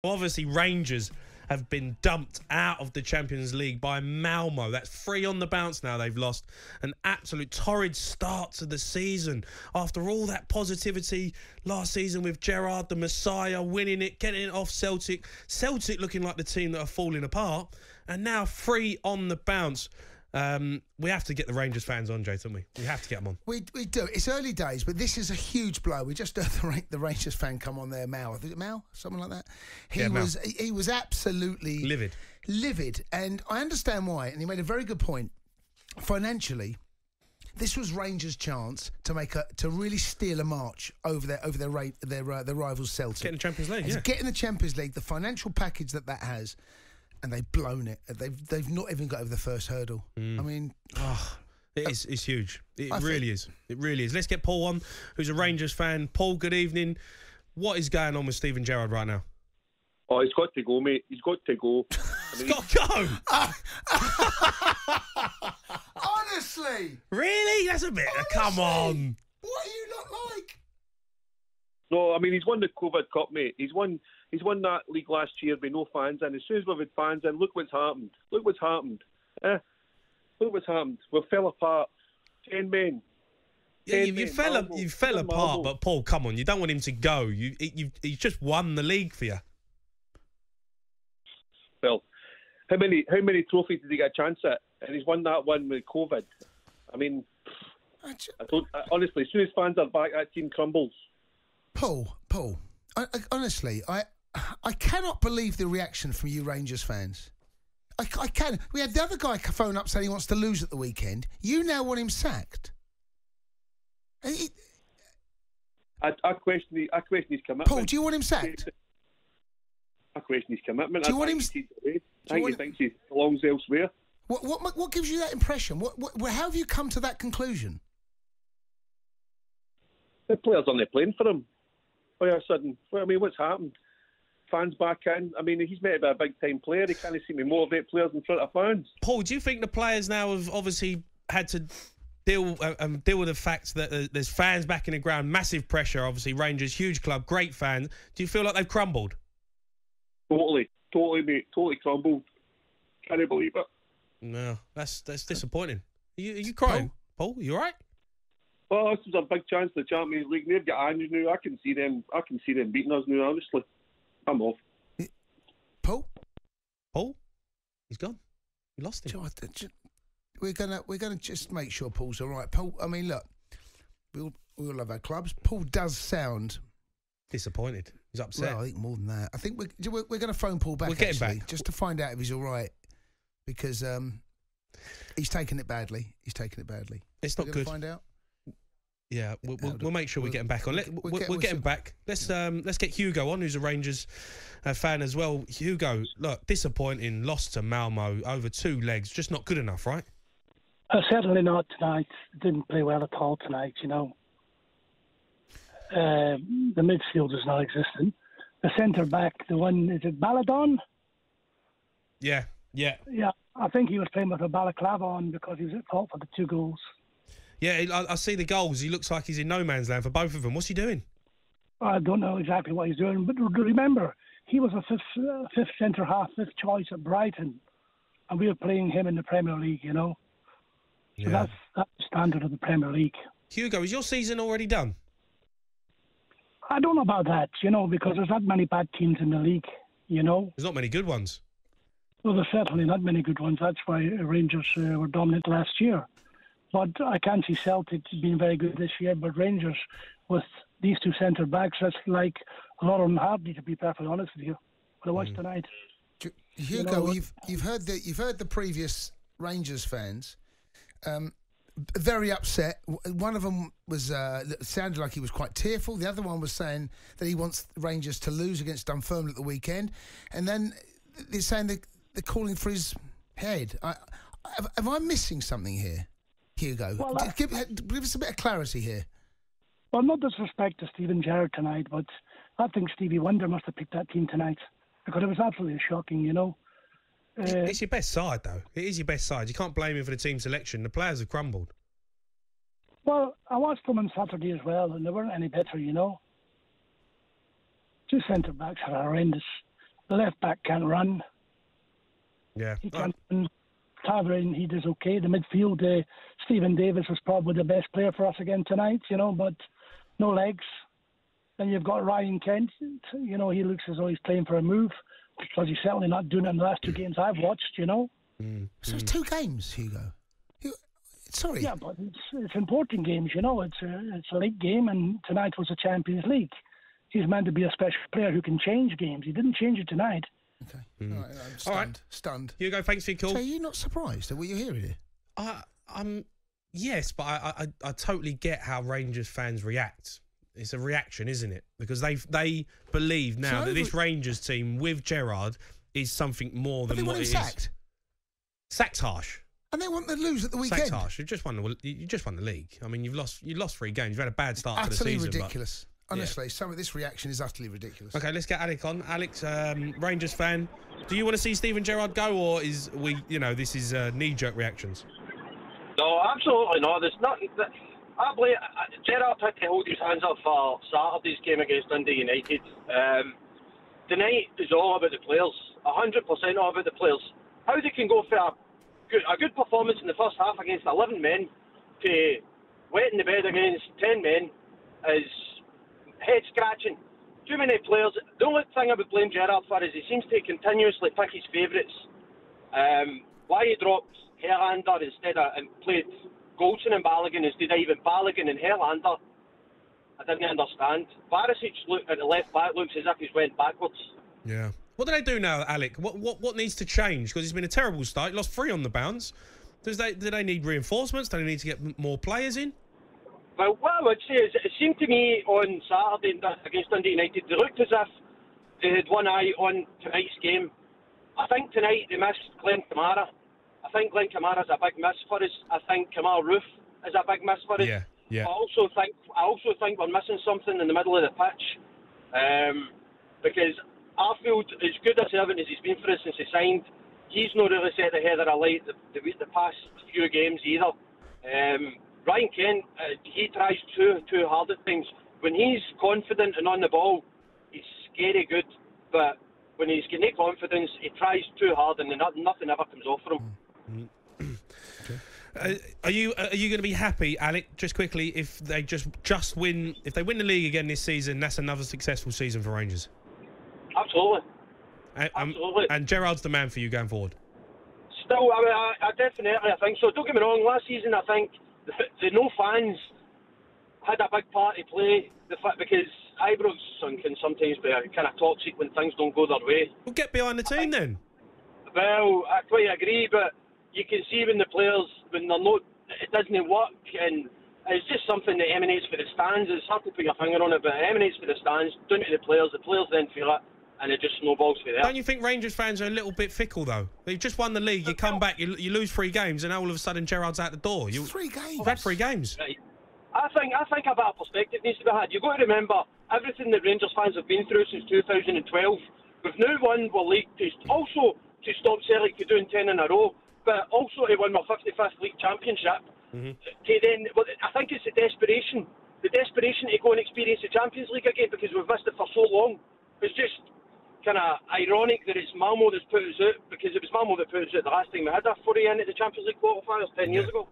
Obviously, Rangers have been dumped out of the Champions League by Malmo. That's 3 on the bounce now. They've lost an absolute torrid start to the season. After all that positivity last season with Gerrard, the Messiah, winning it, getting it off Celtic. Celtic looking like the team that are falling apart. And now 3 on the bounce. We have to get the Rangers fans on, Jay, don't we? We have to get them on. We do. It's early days, but this is a huge blow. We just heard the Rangers fan come on there, Mal. Is it Mal? Something like that? He was absolutely livid. And I understand why. And he made a very good point. Financially, this was Rangers' chance to really steal a march over their rivals Celtic. Get in the Champions League, To get in the Champions League, the financial package that has. And they've blown it. They've not even got over the first hurdle. I mean... It's huge. It really is. It really is. Let's get Paul on, who's a Rangers fan. Paul, good evening. What is going on with Steven Gerrard right now? Oh, he's got to go, mate. He's got to go. He's got to go? Honestly? Really? That's a bit... Come on. What are you not like? No, I mean, he's won the COVID Cup, mate. He's won that league last year with no fans in. As soon as we've had fans in, look what's happened. Look what's happened. Look what's happened. We fell apart. 10 men. Yeah, you fell apart, but Paul, come on. You don't want him to go. He's just won the league for you. Well, how many trophies did he get a chance at? And he's won that one with COVID. I mean, honestly, as soon as fans are back, that team crumbles. Paul, honestly, I cannot believe the reaction from you Rangers fans. I can. We had the other guy phone up saying he wants to lose at the weekend. You now want him sacked. I question his commitment. Paul, do you want him sacked? I question his commitment. Do you want him? I think he thinks he belongs elsewhere. What gives you that impression? How have you come to that conclusion? The players aren't playing for him. All of a sudden, I mean, what's happened? Fans back in. I mean, he's meant to be a big-time player. He can't seem to motivate players in front of fans. Paul, do you think the players now have obviously had to deal with the fact that there's fans back in the ground, massive pressure, obviously, Rangers, huge club, great fans. Do you feel like they've crumbled? Totally, mate. Totally crumbled. Can't believe it. No, that's disappointing. Are you crying, Paul? You all right? Oh, this is a big chance for the Champions League. They've got Ange now. I can see them beating us now, honestly. I'm off. Paul? He's gone. We lost him. We're gonna just make sure Paul's all right. Paul, I mean, look, we all love our clubs. Paul does sound disappointed. He's upset. Well, I think more than that. I think we're going to phone Paul back. We'll get him back just to find out if he's all right, because he's taken it badly. It's not good. Find out. Yeah, we'll make sure we get him back on. We'll get him back. Let's get Hugo on, who's a Rangers fan as well. Hugo, look, disappointing loss to Malmo over 2 legs, just not good enough, right? Certainly not tonight. Didn't play well at all tonight, you know. The midfield is non-existent. The centre back, the one, is it Baladon? Yeah. Yeah, I think he was playing with a balaclava on because he was at fault for the 2 goals. Yeah, I see the goals. He looks like he's in no man's land for both of them. What's he doing? I don't know exactly what he's doing, but remember, he was a fifth centre-half, 5th choice at Brighton, and we were playing him in the Premier League, you know. So that's the standard of the Premier League. Hugo, is your season already done? I don't know about that, you know, because there's not many bad teams in the league, you know. There's not many good ones. Well, there's certainly not many good ones. That's why Rangers were dominant last year. But I can't see Celtic being very good this year. But Rangers, with these 2 centre-backs, that's like a lot of them hardly, to be perfectly honest with you. But I watched tonight. Hugo, you've heard the previous Rangers fans very upset. One of them was sounded like he was quite tearful. The other one was saying that he wants Rangers to lose against Dunfermline at the weekend. And then they're saying they're calling for his head. Am I missing something here, Hugo? Well, give us a bit of clarity here. Well, no disrespect to Steven Gerrard tonight, but I think Stevie Wonder must have picked that team tonight because it was absolutely shocking, you know. It's your best side, though. It is your best side. You can't blame him for the team selection. The players have crumbled. Well, I watched them on Saturday as well, and they weren't any better, you know. 2 centre-backs are horrendous. The left back can't run. Yeah. He can't run. Tavern, he does okay. The midfield, Stephen Davis was probably the best player for us again tonight, but no legs. Then you've got Ryan Kent. He looks as though he's playing for a move because he's certainly not doing it in the last 2 games I've watched, So it's 2 games, Hugo. Sorry. Yeah, but it's important games, It's a league game, and tonight was a Champions League. He's meant to be a special player who can change games. He didn't change it tonight. Okay. All right, I'm stunned. All right. Stunned. Hugo, thanks for your call. So you're not surprised at what you're hearing here? Yes, but I totally get how Rangers fans react. It's a reaction, isn't it? Because they believe now that this Rangers team with Gerrard is something more than what it is. Sacked. Sack's harsh. And they want to lose at the weekend. Sack's harsh. You just won the league. I mean, you lost 3 games. You've had a bad start to the season. Utterly ridiculous. Honestly, some of this reaction is utterly ridiculous. Okay, let's get Alec on. Alex, Rangers fan. Do you want to see Steven Gerrard go, or is this is knee-jerk reactions? No, absolutely not. There's nothing. I believe Gerrard had to hold his hands up for Saturday's game against Dundee United. Tonight is all about the players. 100% all about the players. How they can go for a good performance in the first half against 11 men to wetting the bed against 10 men is head-scratching. Too many players. The only thing I would blame Gerrard for is he seems to continuously pick his favourites. Why he dropped Herlander and played Goldson and Balogun instead of even Balogun and Herlander, I didn't understand. Barisic at the left back looks as if he's went backwards. Yeah. What do they do now, Alec? What needs to change? Because it's been a terrible start. Lost 3 on the bounce. Do they need reinforcements? Do they need to get more players in? Well, what I would say is it seemed to me on Saturday against Dundee United, they looked as if they had one eye on tonight's game. I think tonight they missed Glenn Kamara. I think Glenn Kamara's a big miss for us. I think Kamal Roof is a big miss for us. Yeah. I also think we're missing something in the middle of the pitch. Because Arfield, as good a servant as he's been for us since he signed, he's not really set the header alight the past few games either. Ryan Kent, he tries too hard at things. When he's confident and on the ball, he's scary good. But when he's getting confidence, he tries too hard and nothing ever comes off for him. Are you going to be happy, Alec? Just quickly, if they just win, if they win the league again this season, that's another successful season for Rangers. Absolutely. Absolutely. And Gerrard's the man for you going forward. Still, I definitely think so. Don't get me wrong. Last season, I think the no fans had a big part to play. Because Ibrox can sometimes be kind of toxic when things don't go their way. Well, get behind the team then. Well, I quite agree, but you can see when the players, when they're not, it doesn't work, and it's just something that emanates for the stands. It's hard to put your finger on it, but it emanates for the stands, down to the players then feel it, and it just snowballs for there. Don't you think Rangers fans are a little bit fickle, though? They've just won the league, you come back, you lose 3 games, and now all of a sudden Gerrard's out the door. 3 games? You've had 3 games. Right. I think a bit of perspective needs to be had. You've got to remember everything that Rangers fans have been through since 2012. We've now won the league to stop Celtic from doing 10 in a row, but also to win our 55th league championship. I think it's the desperation to go and experience the Champions League again because we've missed it for so long. It's just kind of ironic that it's Malmo that's put us out, because it was Malmo that put us out the last time we had a foray into the Champions League quarterfinals 10 years ago.